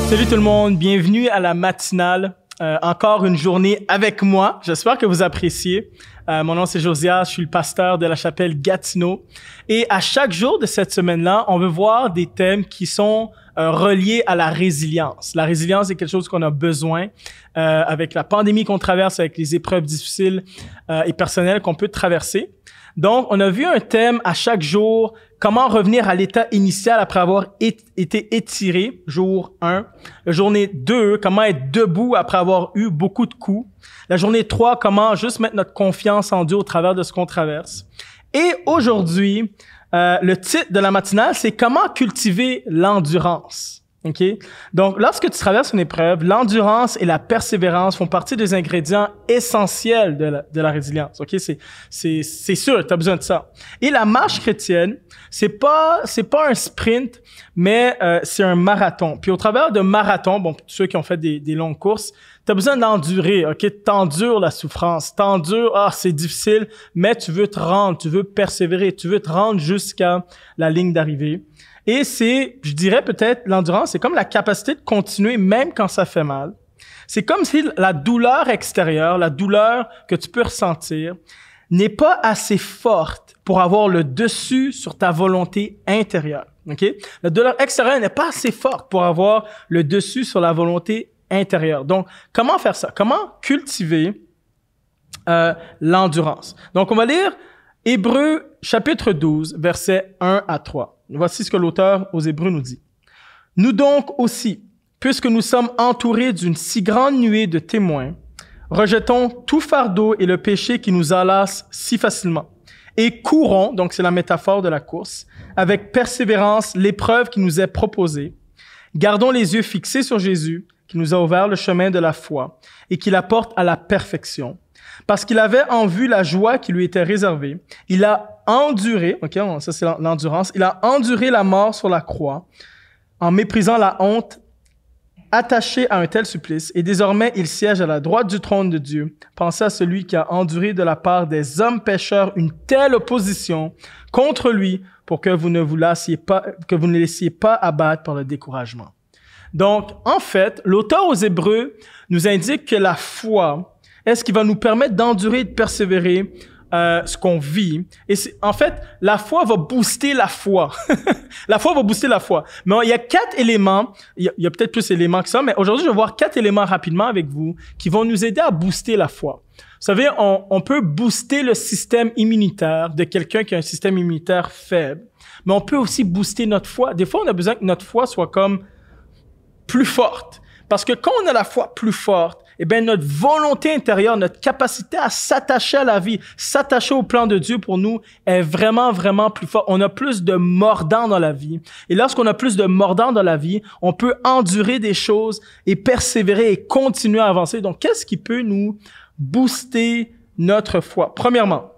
Salut tout le monde, bienvenue à la matinale. Encore une journée avec moi. J'espère que vous appréciez. Mon nom c'est Josias, je suis le pasteur de la chapelle Gatineau. Et à chaque jour de cette semaine-là, on veut voir des thèmes qui sont reliés à la résilience. La résilience est quelque chose qu'on a besoin avec la pandémie qu'on traverse, avec les épreuves difficiles et personnelles qu'on peut traverser. Donc, on a vu un thème à chaque jour, comment revenir à l'état initial après avoir été étiré, jour 1. La journée 2, comment être debout après avoir eu beaucoup de coups. La journée 3, comment juste mettre notre confiance en Dieu au travers de ce qu'on traverse. Et aujourd'hui, le titre de la matinale, c'est comment cultiver l'endurance. OK? Donc, lorsque tu traverses une épreuve, l'endurance et la persévérance font partie des ingrédients essentiels de la résilience. OK? C'est sûr, tu as besoin de ça. Et la marche chrétienne, c'est pas un sprint, mais c'est un marathon. Puis au travers de marathon, bon, ceux qui ont fait des longues courses, tu as besoin d'endurer, OK? T'endures la souffrance, t'endures, c'est difficile, mais tu veux te rendre, tu veux persévérer, tu veux te rendre jusqu'à la ligne d'arrivée. Et c'est, je dirais peut-être, l'endurance, c'est comme la capacité de continuer même quand ça fait mal. C'est comme si la douleur extérieure, la douleur que tu peux ressentir, n'est pas assez forte pour avoir le dessus sur ta volonté intérieure. OK? La douleur extérieure n'est pas assez forte pour avoir le dessus sur la volonté intérieure. Donc, comment faire ça? Comment cultiver l'endurance? Donc, on va lire Hébreux chapitre 12, versets 1 à 3. Voici ce que l'auteur aux Hébreux nous dit. « Nous donc aussi, puisque nous sommes entourés d'une si grande nuée de témoins, rejetons tout fardeau et le péché qui nous enlace si facilement, et courons, donc c'est la métaphore de la course, avec persévérance l'épreuve qui nous est proposée. Gardons les yeux fixés sur Jésus, qui nous a ouvert le chemin de la foi et qui la porte à la perfection. Parce qu'il avait en vue la joie qui lui était réservée, il a enduré, ok, ça c'est l'endurance, il a enduré la mort sur la croix en méprisant la honte, attaché à un tel supplice, et désormais il siège à la droite du trône de Dieu. Pensez à celui qui a enduré de la part des hommes pécheurs une telle opposition contre lui pour que vous ne vous laissiez pas abattre par le découragement. Donc, en fait, l'auteur aux Hébreux nous indique que la foi est ce qui va nous permettre d'endurer et de persévérer ce qu'on vit. Et en fait, la foi va booster la foi. La foi va booster la foi. Mais il y a 4 éléments, il y a peut-être plus d'éléments que ça, mais aujourd'hui, je vais voir 4 éléments rapidement avec vous qui vont nous aider à booster la foi. Vous savez, on peut booster le système immunitaire de quelqu'un qui a un système immunitaire faible, mais on peut aussi booster notre foi. Des fois, on a besoin que notre foi soit comme plus forte. Parce que quand on a la foi plus forte, eh bien, notre volonté intérieure, notre capacité à s'attacher à la vie, s'attacher au plan de Dieu pour nous est vraiment, vraiment plus forte. On a plus de mordant dans la vie. Et lorsqu'on a plus de mordant dans la vie, on peut endurer des choses et persévérer et continuer à avancer. Donc, qu'est-ce qui peut nous booster notre foi? Premièrement,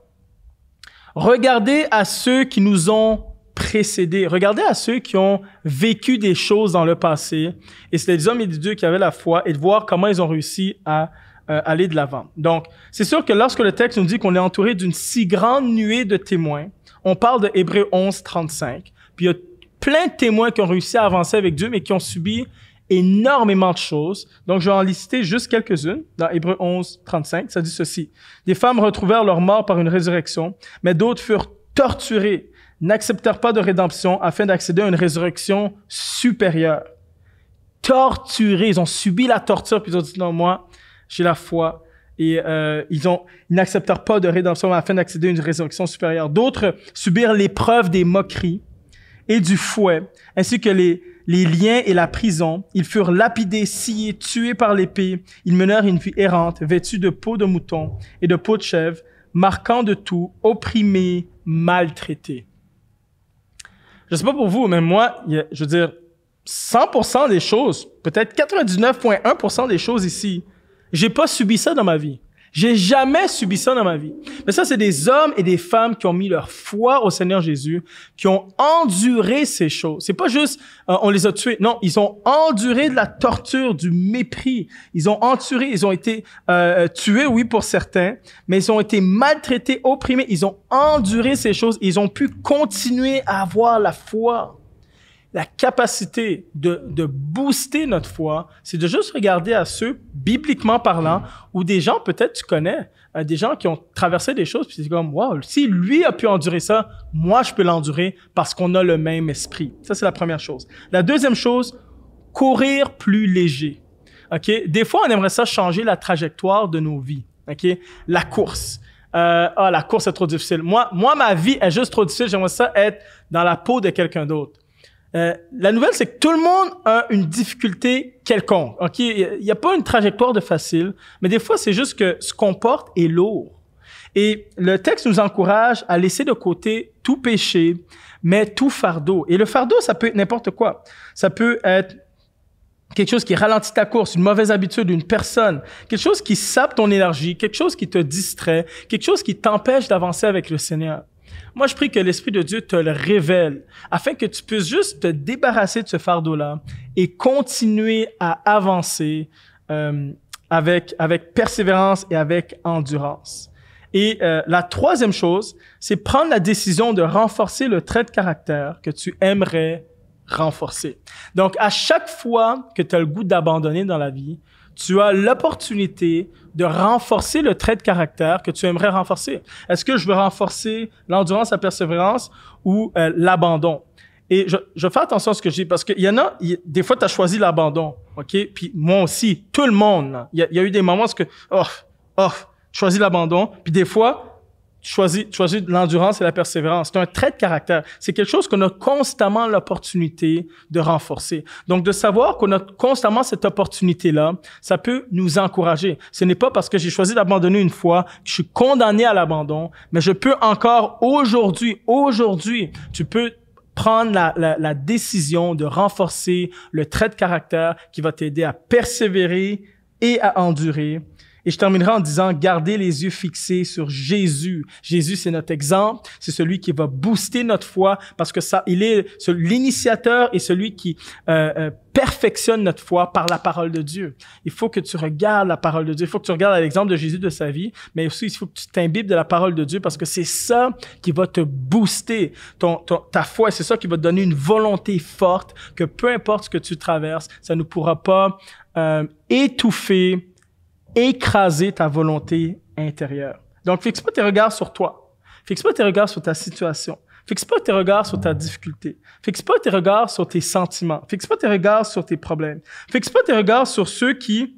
regardez à ceux qui nous ont précédés. Regardez à ceux qui ont vécu des choses dans le passé, et c'était des hommes et des dieux qui avaient la foi, et de voir comment ils ont réussi à aller de l'avant. Donc, c'est sûr que lorsque le texte nous dit qu'on est entouré d'une si grande nuée de témoins, on parle de Hébreux 11, 35, puis il y a plein de témoins qui ont réussi à avancer avec Dieu, mais qui ont subi énormément de choses. Donc, je vais en lister juste quelques-unes. Dans Hébreux 11, 35, ça dit ceci. « Des femmes retrouvèrent leur mort par une résurrection, mais d'autres furent torturées, n'acceptèrent pas de rédemption afin d'accéder à une résurrection supérieure. » Torturés, ils ont subi la torture, puis ils ont dit, non, moi, j'ai la foi. Et ils n'acceptèrent pas de rédemption afin d'accéder à une résurrection supérieure. D'autres subirent l'épreuve des moqueries et du fouet, ainsi que les liens et la prison. Ils furent lapidés, sciés, tués par l'épée. Ils menèrent une vie errante, vêtus de peau de mouton et de peau de chèvre, marquant de tout, opprimés, maltraités. Je sais pas pour vous, mais moi, je veux dire, 100% des choses, peut-être 99,1% des choses ici, j'ai pas subi ça dans ma vie. J'ai jamais subi ça dans ma vie. Mais ça, c'est des hommes et des femmes qui ont mis leur foi au Seigneur Jésus, qui ont enduré ces choses. C'est pas juste, on les a tués. Non, ils ont enduré de la torture, du mépris. Ils ont enduré, ils ont été tués, oui, pour certains, mais ils ont été maltraités, opprimés. Ils ont enduré ces choses. Ils ont pu continuer à avoir la foi. la capacité de booster notre foi, c'est de juste regarder à ceux, bibliquement parlant, ou des gens, peut-être tu connais, des gens qui ont traversé des choses, puis c'est comme, wow, si lui a pu endurer ça, moi je peux l'endurer parce qu'on a le même esprit. Ça, c'est la première chose. La deuxième chose, courir plus léger. OK? Des fois, on aimerait ça changer la trajectoire de nos vies. OK? La course. La course est trop difficile. Moi, ma vie est juste trop difficile. J'aimerais ça être dans la peau de quelqu'un d'autre. La nouvelle, c'est que tout le monde a une difficulté quelconque. OK? Il n'y a pas une trajectoire de facile, mais des fois, c'est juste que ce qu'on porte est lourd. Et le texte nous encourage à laisser de côté tout péché, mais tout fardeau. Et le fardeau, ça peut être n'importe quoi. Ça peut être quelque chose qui ralentit ta course, une mauvaise habitude, une personne, quelque chose qui sape ton énergie, quelque chose qui te distrait, quelque chose qui t'empêche d'avancer avec le Seigneur. Moi, je prie que l'Esprit de Dieu te le révèle afin que tu puisses juste te débarrasser de ce fardeau-là et continuer à avancer avec persévérance et avec endurance. Et la troisième chose, c'est prendre la décision de renforcer le trait de caractère que tu aimerais renforcer. Donc, à chaque fois que tu as le goût d'abandonner dans la vie, tu as l'opportunité de renforcer le trait de caractère que tu aimerais renforcer. Est-ce que je veux renforcer l'endurance, la persévérance ou l'abandon? Et je fais attention à ce que je dis parce qu'il y en a, des fois, tu as choisi l'abandon, OK? Puis moi aussi, tout le monde, il y a eu des moments où tu choisis l'abandon, puis des fois, tu choisis l'endurance et la persévérance. C'est un trait de caractère. C'est quelque chose qu'on a constamment l'opportunité de renforcer. Donc, de savoir qu'on a constamment cette opportunité-là, ça peut nous encourager. Ce n'est pas parce que j'ai choisi d'abandonner une fois que je suis condamné à l'abandon, mais je peux encore aujourd'hui, tu peux prendre la décision de renforcer le trait de caractère qui va t'aider à persévérer et à endurer. Et je terminerai en disant, gardez les yeux fixés sur Jésus. Jésus, c'est notre exemple. C'est celui qui va booster notre foi parce que il est l'initiateur et celui qui perfectionne notre foi par la parole de Dieu. Il faut que tu regardes la parole de Dieu. Il faut que tu regardes l'exemple de Jésus de sa vie, mais aussi il faut que tu t'imbibes de la parole de Dieu parce que c'est ça qui va te booster ta foi. C'est ça qui va te donner une volonté forte que peu importe ce que tu traverses, ça ne pourra pas écraser ta volonté intérieure. Donc, fixe pas tes regards sur toi. Fixe pas tes regards sur ta situation. Fixe pas tes regards sur ta difficulté. Fixe pas tes regards sur tes sentiments. Fixe pas tes regards sur tes problèmes. Fixe pas tes regards sur ceux qui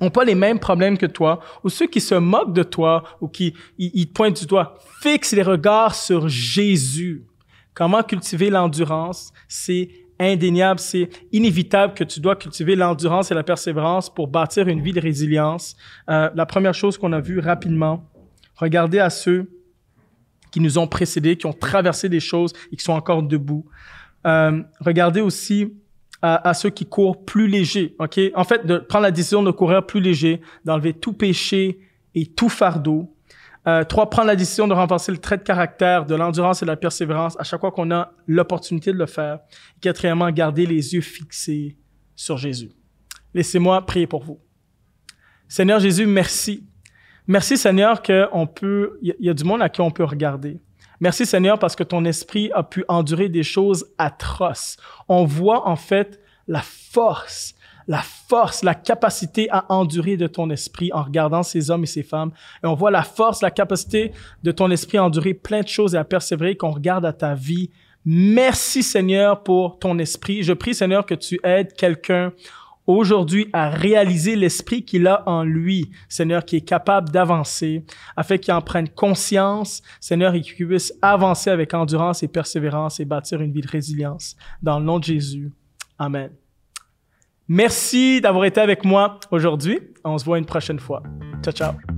ont pas les mêmes problèmes que toi ou ceux qui se moquent de toi ou qui ils te pointent du doigt. Fixe les regards sur Jésus. Comment cultiver l'endurance? C'est indéniable, c'est inévitable que tu dois cultiver l'endurance et la persévérance pour bâtir une vie de résilience. La première chose qu'on a vue rapidement, regardez à ceux qui nous ont précédés, qui ont traversé des choses et qui sont encore debout. Regardez aussi à ceux qui courent plus léger. Ok, en fait, de prendre la décision de courir plus léger, d'enlever tout péché et tout fardeau. 3, prendre la décision de renforcer le trait de caractère, de l'endurance et de la persévérance à chaque fois qu'on a l'opportunité de le faire. 4, garder les yeux fixés sur Jésus. Laissez-moi prier pour vous. Seigneur Jésus, merci. Merci Seigneur il y a du monde à qui on peut regarder. Merci Seigneur parce que ton esprit a pu endurer des choses atroces. On voit en fait la force, la capacité à endurer de ton esprit en regardant ces hommes et ces femmes. Et on voit la force, la capacité de ton esprit à endurer plein de choses et à persévérer qu'on regarde à ta vie. Merci Seigneur pour ton esprit. Je prie Seigneur que tu aides quelqu'un aujourd'hui à réaliser l'esprit qu'il a en lui, Seigneur, qui est capable d'avancer, afin qu'il en prenne conscience, Seigneur, et qu'il puisse avancer avec endurance et persévérance et bâtir une vie de résilience. Dans le nom de Jésus. Amen. Merci d'avoir été avec moi aujourd'hui. On se voit une prochaine fois. Ciao, ciao.